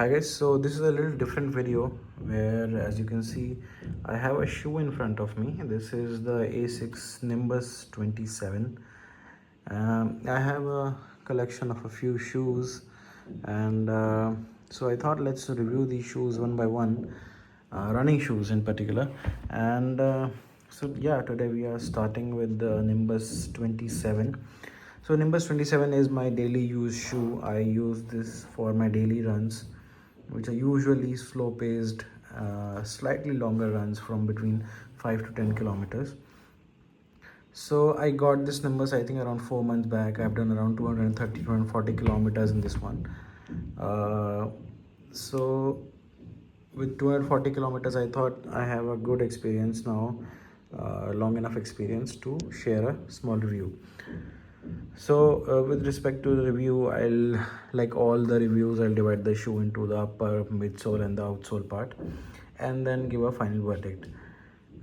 Hi guys, so this is a little different video where, as you can see, I have a shoe in front of me. This is the ASICS Nimbus 27. I have a collection of a few shoes, and so I thought let's review these shoes one by one, running shoes in particular. And so yeah, today we are starting with the Nimbus 27. So Nimbus 27 is my daily use shoe. I use this for my daily runs, which are usually slow paced, slightly longer runs from between 5 to 10 kilometers. So I got this Nimbus I think around 4 months back. I've done around 230 240 kilometers in this one. So with 240 kilometers, I thought I have a good experience now, long enough experience to share a small review. So with respect to the review, I'll, like all the reviews, I'll divide the shoe into the upper, midsole and the outsole part, and then give a final verdict.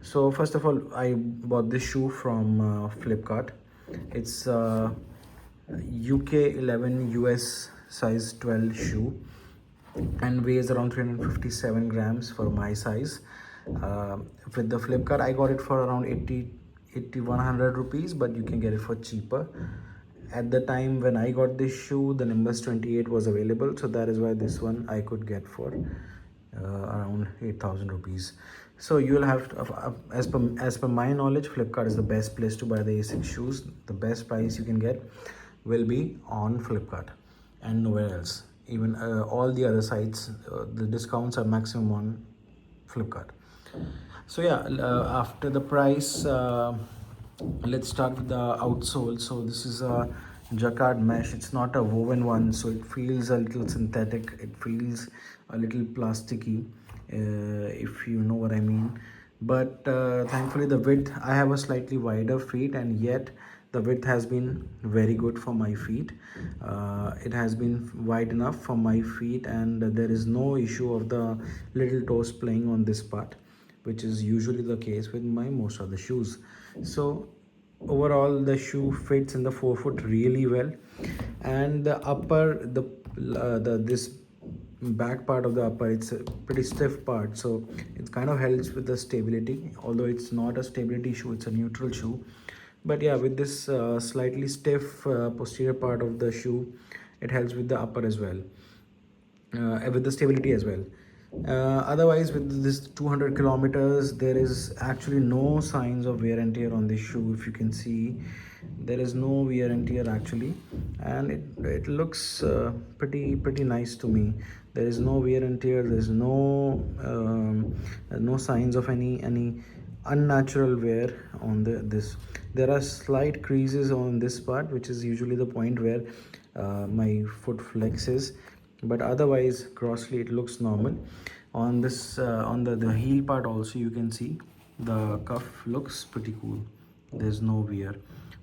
So first of all, I bought this shoe from Flipkart. It's UK 11 US size 12 shoe and weighs around 357 grams for my size. With the Flipkart, I got it for around 100 rupees, but you can get it for cheaper. At the time when I got this shoe, the Nimbus 28 was available, so that is why this one I could get for around 8,000 rupees. So you will have to, as per my knowledge, Flipkart is the best place to buy the ASICS shoes. The best price you can get will be on Flipkart and nowhere else. Even all the other sites, the discounts are maximum on Flipkart. So yeah, after the price, let's start with the outsole. So this is a jacquard mesh. It's not a woven one, so it feels a little synthetic. It feels a little plasticky, if you know what I mean. But thankfully the width, I have a slightly wider feet, and yet the width has been very good for my feet. It has been wide enough for my feet, and there is no issue of the little toes playing on this part, which is usually the case with my most of the shoes. So overall the shoe fits in the forefoot really well, and the upper, the this back part of the upper, it's a pretty stiff part, so it kind of helps with the stability, although it's not a stability shoe, it's a neutral shoe. But yeah, with this slightly stiff posterior part of the shoe, it helps with the upper as well, with the stability as well. Otherwise, with this 200 kilometers, there is actually no signs of wear and tear on this shoe. If you can see, there is no wear and tear actually, and it looks pretty nice to me. There is no wear and tear. There's no signs of any unnatural wear on this. There are slight creases on this part, which is usually the point where my foot flexes, but otherwise grossly it looks normal. On this on the heel part also, you can see the cuff looks pretty cool. There's no wear.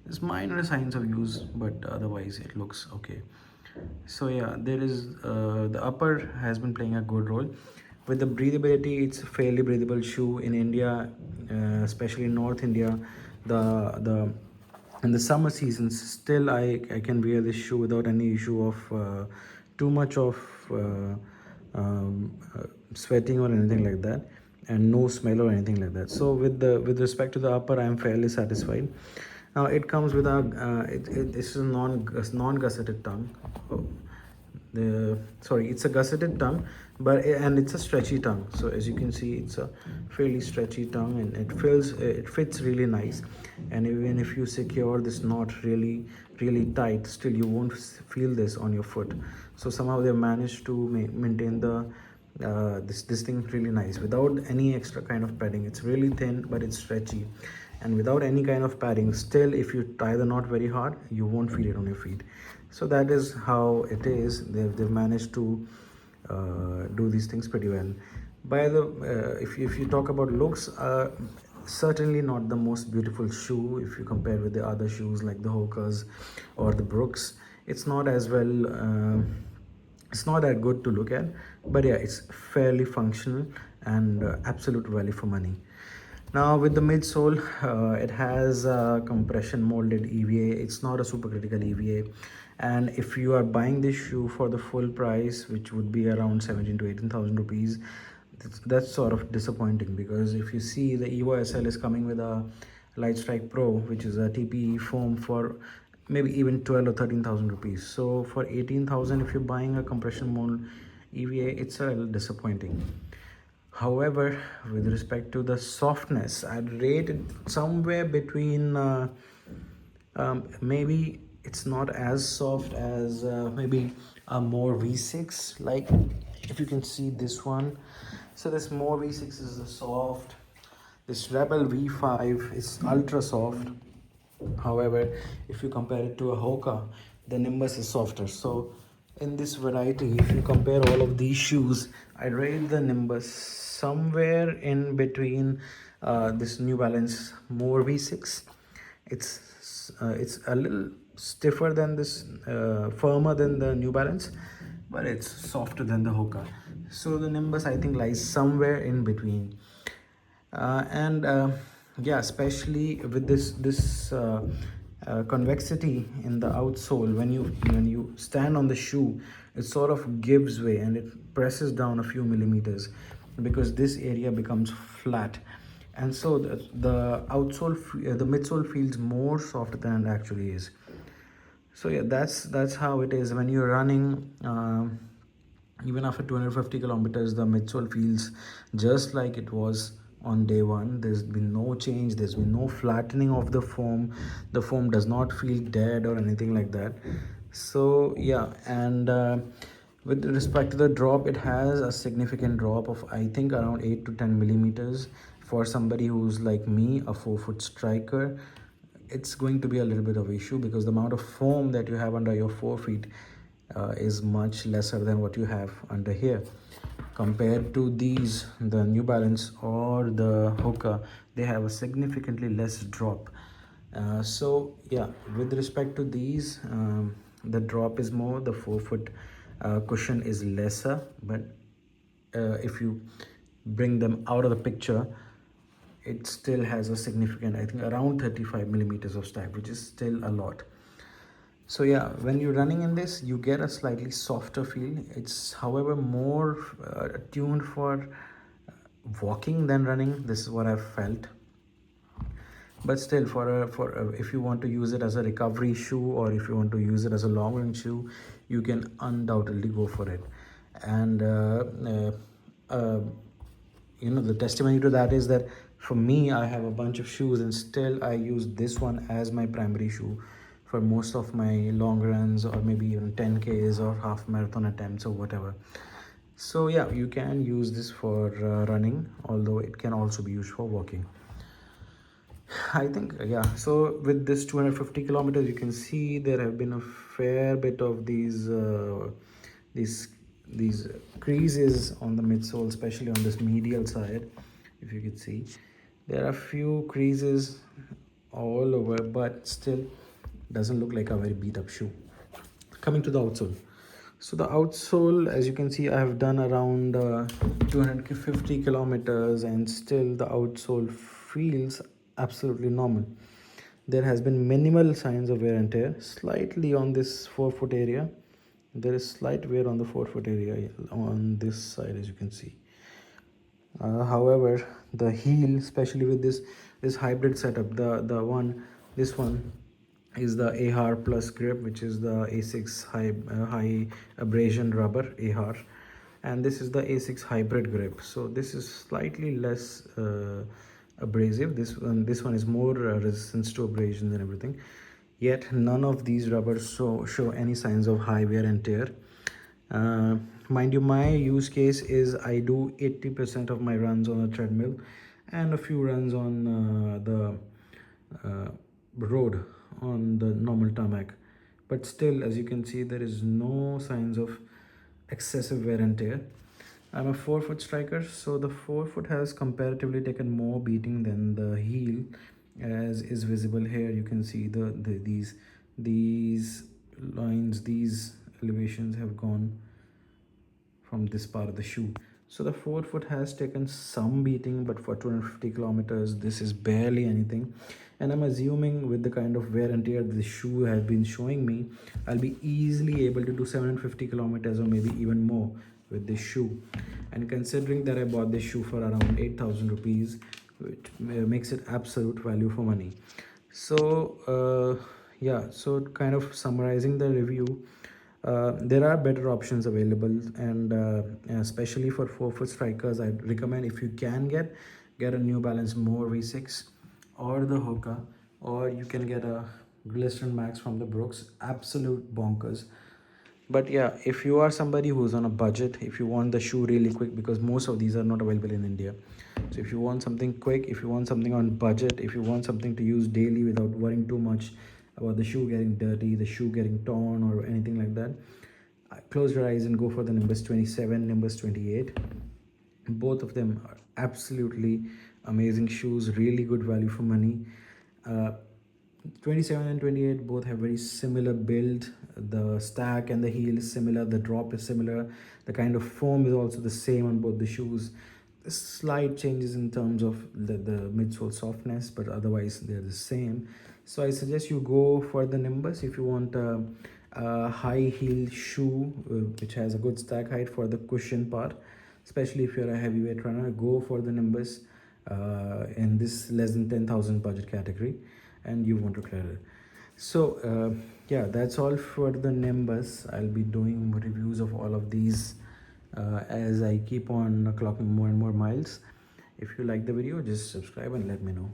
There's minor signs of use, but otherwise it looks okay. So yeah, there is the upper has been playing a good role. With the breathability, it's a fairly breathable shoe. In India, especially in North India, the in the summer seasons, still I can wear this shoe without any issue of too much of sweating or anything like that, and no smell or anything like that. So with respect to the upper, I am fairly satisfied. Now it comes with a it's a non gusseted tongue. Oh, it's a gusseted tongue, but and it's a stretchy tongue. So as you can see, it's a fairly stretchy tongue, and it fits really nice. And even if you secure this knot really tight, still you won't feel this on your foot. So somehow they managed to maintain the this thing really nice without any extra kind of padding. It's really thin, but it's stretchy, and without any kind of padding, still if you tie the knot very hard, you won't feel it on your feet. So that is how it is. They've managed to do these things pretty well. By the if you talk about looks, certainly not the most beautiful shoe if you compare with the other shoes like the Hokers or the Brooks. It's not as well it's not that good to look at, but yeah, it's fairly functional and absolute value for money. Now with the midsole, it has a compression molded EVA. It's not a supercritical EVA, And if you are buying this shoe for the full price, which would be around 17 to 18,000 rupees, that's sort of disappointing, because if you see, the Evo SL is coming with a Light Strike Pro, which is a TPE foam, for maybe even 12 or 13,000 rupees. So for 18,000, if you're buying a compression mold EVA, it's a little disappointing. However, with respect to the softness, I'd rate it somewhere between maybe it's not as soft as maybe a more V6. Like, if you can see this one, so this more V6 is the soft, this Rebel V5 is ultra soft. However, if you compare it to a Hoka, the Nimbus is softer. So in this variety, if you compare all of these shoes, I rate the Nimbus somewhere in between this New Balance more V6. It's a little stiffer than this, firmer than the New Balance, but it's softer than the Hoka. So the Nimbus, I think, lies somewhere in between. And yeah, especially with this convexity in the outsole, when you stand on the shoe, it sort of gives way and it presses down a few millimeters, because this area becomes flat, and so the outsole, the midsole feels more soft than it actually is. So yeah, that's how it is when you're running. Even after 250 kilometers, the midsole feels just like it was on day one. There's been no change, there's been no flattening of the foam. The foam does not feel dead or anything like that. So yeah, and with respect to the drop, it has a significant drop of, I think, around 8 to 10 millimeters. For somebody who's like me, a 4-foot striker, it's going to be a little bit of issue, because the amount of foam that you have under your 4 feet is much lesser than what you have under here. Compared to these, the New Balance or the Hoka, they have a significantly less drop. So yeah, with respect to these, the drop is more, the 4-foot cushion is lesser, but if you bring them out of the picture, it still has a significant, I think, around 35 millimeters of stag, which is still a lot. So yeah, when you're running in this, you get a slightly softer feel. It's, however, more tuned for walking than running. This is what I've felt. But still, if you want to use it as a recovery shoe, or if you want to use it as a long range shoe, you can undoubtedly go for it. And the testimony to that is that, for me, I have a bunch of shoes and still I use this one as my primary shoe for most of my long runs, or maybe even 10Ks or half marathon attempts or whatever. So yeah, you can use this for running, although it can also be used for walking, I think. Yeah, so with this 250 kilometers, you can see there have been a fair bit of these these creases on the midsole, especially on this medial side. If you could see, there are few creases all over, but still doesn't look like a very beat up shoe. Coming to the outsole, so the outsole, as you can see, I have done around 250 kilometers, and still the outsole feels absolutely normal. There has been minimal signs of wear and tear, slightly on this 4-foot area. There is slight wear on the 4-foot area on this side, as you can see. However, the heel, especially with this hybrid setup, this one is the AHR Plus grip, which is the ASICS high abrasion rubber AHR, and this is the ASICS hybrid grip. So this is slightly less abrasive. This one is more resistant to abrasions and everything. Yet none of these rubbers show any signs of high wear and tear. Mind you, my use case is I do 80% of my runs on a treadmill and a few runs on the road, on the normal tarmac. But still, as you can see, there is no signs of excessive wear and tear. I'm a 4-foot striker, so the 4-foot has comparatively taken more beating than the heel, as is visible here. You can see these lines, these elevations have gone from this part of the shoe. So the forefoot has taken some beating, but for 250 kilometers, this is barely anything. And I'm assuming with the kind of wear and tear the shoe has been showing me, I'll be easily able to do 750 kilometers or maybe even more with this shoe. And considering that I bought this shoe for around 8,000 rupees, which makes it absolute value for money. So yeah, so kind of summarizing the review, there are better options available, and especially for forefoot strikers, I'd recommend, if you can get a New Balance More V6 or the Hoka, or you can get a Glycerin Max from the Brooks. Absolute bonkers. But yeah, if you are somebody who's on a budget, if you want the shoe really quick, because most of these are not available in India, so if you want something quick, if you want something on budget, if you want something to use daily without worrying too much about the shoe getting dirty, the shoe getting torn, or anything like that, close your eyes and go for the Nimbus 27, Nimbus 28. Both of them are absolutely amazing shoes, really good value for money. uh, 27 and 28 both have very similar build. The stack and the heel is similar, the drop is similar, the kind of foam is also the same on both the shoes. Slight changes in terms of the midsole softness, but otherwise they're the same. So I suggest you go for the Nimbus if you want a high heel shoe which has a good stack height for the cushion part. Especially if you're a heavyweight runner, go for the Nimbus in this less than 10,000 budget category, and you won't regret it. So yeah, that's all for the Nimbus. I'll be doing reviews of all of these as I keep on clocking more and more miles. If you like the video, just subscribe and let me know.